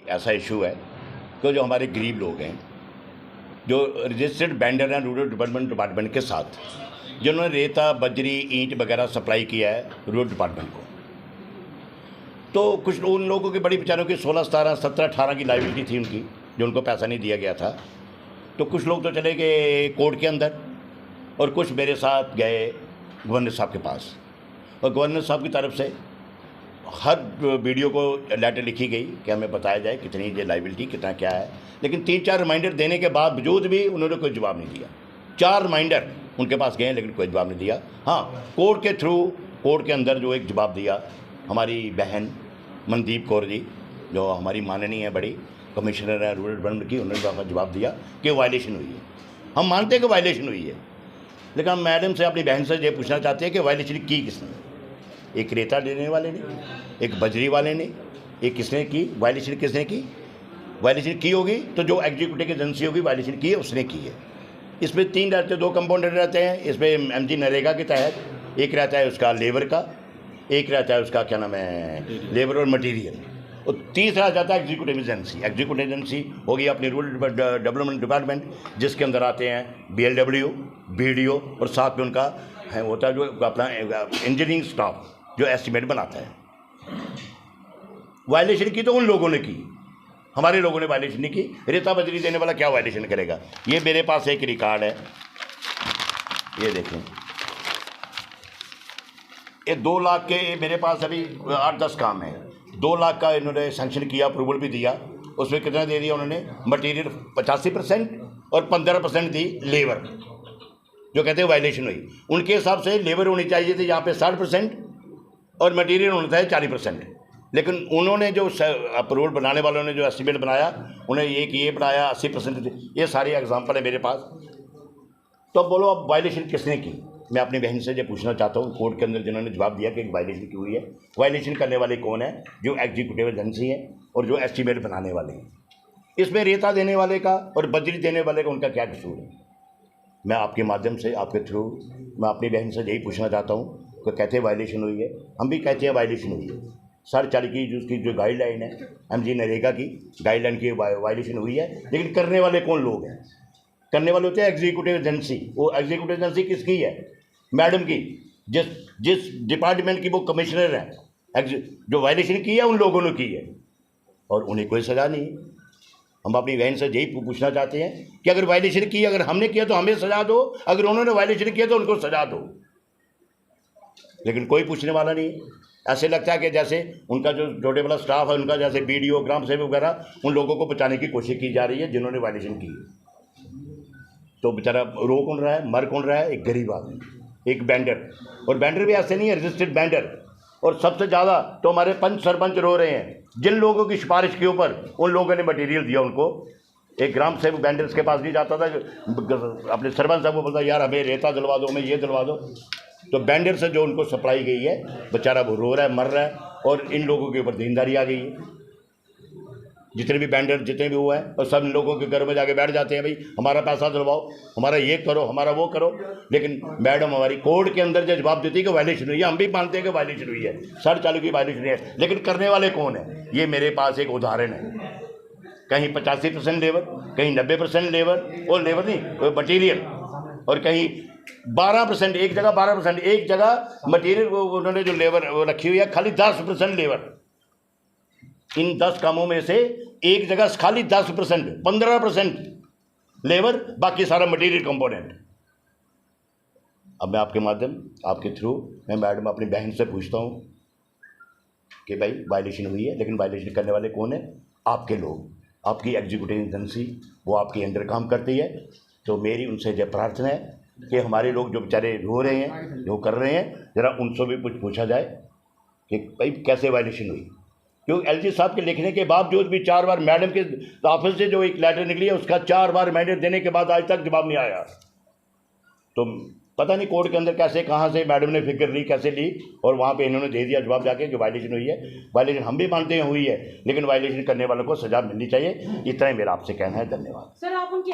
ऐसा इशू है कि जो हमारे गरीब लोग हैं, जो रजिस्टर्ड वेंडर हैं रूरल डेवलपमेंट डिपार्टमेंट के साथ, जिन्होंने रेता बजरी ईंट वगैरह सप्लाई किया है रूरल डिपार्टमेंट को, तो कुछ उन लोगों की बड़ी बेचारों की 16, 17, 17, 18 की लाइबिलिटी थी उनकी, जो उनको पैसा नहीं दिया गया था। तो कुछ लोग तो चले गए कोर्ट के अंदर और कुछ मेरे साथ गए गवर्नर साहब के पास, और गवर्नर साहब की तरफ से हर वीडियो को लेटर लिखी गई कि हमें बताया जाए कितनी ये लाइबिलिटी, कितना क्या है। लेकिन 3-4 रिमाइंडर देने के बावजूद भी उन्होंने कोई जवाब नहीं दिया। 4 रिमाइंडर उनके पास गए लेकिन कोई जवाब नहीं दिया। हाँ, कोर्ट के थ्रू, कोर्ट के अंदर जो एक जवाब दिया हमारी बहन मनदीप कौर जी, जो हमारी माननीय है बड़ी कमिश्नर है रूरल डेवलपमेंट की, उन्होंने जवाब दिया कि वायलेशन हुई है। हम मानते हैं कि वायलेशन हुई है, लेकिन हम मैडम से, अपनी बहन से ये पूछना चाहते हैं कि वायलेशन की किसने? एक रेता देने वाले ने, एक बजरी वाले ने, एक किसने की? वायलेशन किसने की? वायलेशन की होगी तो जो एग्जीक्यूटिव एजेंसी होगी वायलेशन की है उसने की है। इसमें 3 रहते हैं, 2 कंपाउंडर रहते हैं इसमें एमजी नरेगा के तहत। एक रहता है उसका लेबर का, एक रहता है उसका क्या नाम है लेबर और मटीरियल, और तीसरा जाता है एग्जीक्यूटिव एजेंसी। एग्जीक्यूटिव एजेंसी होगी अपनी रूरल डेवलपमेंट डिपार्टमेंट, जिसके अंदर आते हैं BLW, BDO और साथ में उनका है होता है जो अपना इंजीनियरिंग स्टाफ जो एस्टिमेट बनाता है। वायलेशन की तो उन लोगों ने की, हमारे लोगों ने वायलेशन नहीं की। रेता बजरी देने वाला क्या वायलेशन करेगा? ये मेरे पास एक रिकॉर्ड है, ये देखें, ये 2 लाख के मेरे पास अभी 8-10 काम है। 2 लाख का इन्होंने सैंक्शन किया, अप्रूवल भी दिया। उसमें कितना दे दिया उन्होंने? मटीरियल 85% और 15% दी लेबर, जो कहते हैं वायलेशन हुई। उनके हिसाब से लेबर होनी चाहिए थी यहाँ पे 60% और मटीरियल होना चाहिए 40%। लेकिन उन्होंने जो अप्रूवल बनाने वालों ने जो एस्टिमेट बनाया, उन्हें ये बनाया 80%। ये सारी एग्जाम्पल है मेरे पास। तो अब बोलो, अब वायलेशन किसने की? मैं अपनी बहन से जो पूछना चाहता हूँ, कोर्ट के अंदर जिन्होंने जवाब दिया कि वायलेशन की हुई है, वायलेशन करने वाले कौन है? जो एग्जीक्यूटिव एजेंसी है और जो एस्टिमेट बनाने वाले हैं। इसमें रेता देने वाले का और बजरी देने वाले का उनका क्या कसूर है? मैं आपके माध्यम से, आपके थ्रू, मैं अपनी बहन से यही पूछना चाहता हूँ कि कहते हैं वायलेशन हुई है, हम भी कहते हैं वायलेशन हुई है। 4.5 की जो उसकी जो गाइडलाइन है एमजी नरेगा की गाइडलाइन की वायलेशन हुई है, लेकिन करने वाले कौन लोग हैं? करने वाले होते हैं एग्जीक्यूटिव एजेंसी। वो एग्जीक्यूटिव एजेंसी किसकी है? मैडम की, जिस डिपार्टमेंट की वो कमिश्नर है। जो वायलेशन की है उन लोगों ने की है और उन्हें कोई सज़ा नहीं है। हम अपनी बहन से यही पूछना चाहते हैं कि अगर वायलेशन की, अगर हमने किया तो हमें सजा दो, अगर उन्होंने वायलेशन किया तो उनको सजा दो। लेकिन कोई पूछने वाला नहीं है। ऐसे लगता है कि जैसे उनका जो छोटे वाला स्टाफ है, उनका जैसे BDO, ग्राम सेवक वगैरह, उन लोगों को बचाने की कोशिश की जा रही है जिन्होंने वायलेशन की है। तो बेचारा रो कौन रहा है, मर कौन रहा है? एक गरीब आदमी, एक वेंडर। और वेंडर भी ऐसे नहीं है, रजिस्टर्ड वेंडर। और सबसे ज़्यादा तो हमारे पंच सरपंच रो रहे हैं, जिन लोगों की सिफारिश के ऊपर उन लोगों ने मटेरियल दिया उनको। एक ग्राम सेवक वेंडर्स के पास नहीं जाता था, अपने सरपंच साहब को बोलता यार हमें रेता दिलवा दो, हमें ये दिलवा दो। तो वेंडर से जो उनको सप्लाई गई है, बेचारा वो रो रहा है, मर रहा है, और इन लोगों के ऊपर देनदारी आ गई है। जितने भी वेंडर जितने भी हुआ है, और सब लोगों के घर में जाके बैठ जाते हैं, भाई हमारा पैसा दिलवाओ, हमारा ये करो, हमारा वो करो। लेकिन मैडम हमारी कोर्ट के अंदर जो जवाब देती है कि वायलेशन हुई है, हम भी मानते हैं कि वायलेशन हुई है, 4.5 की वायलेशन है, लेकिन करने वाले कौन है? ये मेरे पास एक उदाहरण है। कहीं 85% लेबर, कहीं 90% लेबर, और लेबर नहीं मटीरियल, और कहीं 12%, एक जगह 12%, एक जगह मटीरियल। उन्होंने जो लेबर वो रखी हुई है खाली 10% लेबर। इन 10 कामों में से एक जगह खाली 10%, 15% लेबर, बाकी सारा मटेरियल कंपोनेंट। अब मैं आपके माध्यम, आपके थ्रू, मैं मैडम अपनी बहन से पूछता हूँ कि भाई वायलेशन हुई है, लेकिन वायलेशन करने वाले कौन है? आपके लोग, आपकी एग्जीक्यूटिव एजेंसी, वो आपके अंडर काम करती है। तो मेरी उनसे यह प्रार्थना है कि हमारे लोग जो बेचारे रो रहे हैं, जो कर रहे हैं, ज़रा उनसे भी कुछ पूछा जाए कि भाई कैसे वायलेशन हुई। क्योंकि LG साहब के लिखने के बावजूद भी 4 बार मैडम के ऑफिस से जो एक लेटर निकली है, उसका 4 बार मैंडेट देने के बाद आज तक जवाब नहीं आया। तो पता नहीं कोर्ट के अंदर कैसे, कहाँ से मैडम ने फिक्र ली, कैसे ली, और वहाँ पे इन्होंने दे दिया जवाब जाके कि वायलेशन हुई है। वायलेशन हम भी मानते हैं हुई है, लेकिन वायलेशन करने वालों को सजा मिलनी चाहिए। इतना ही मेरा आपसे कहना है। धन्यवाद। सर, आप उनकी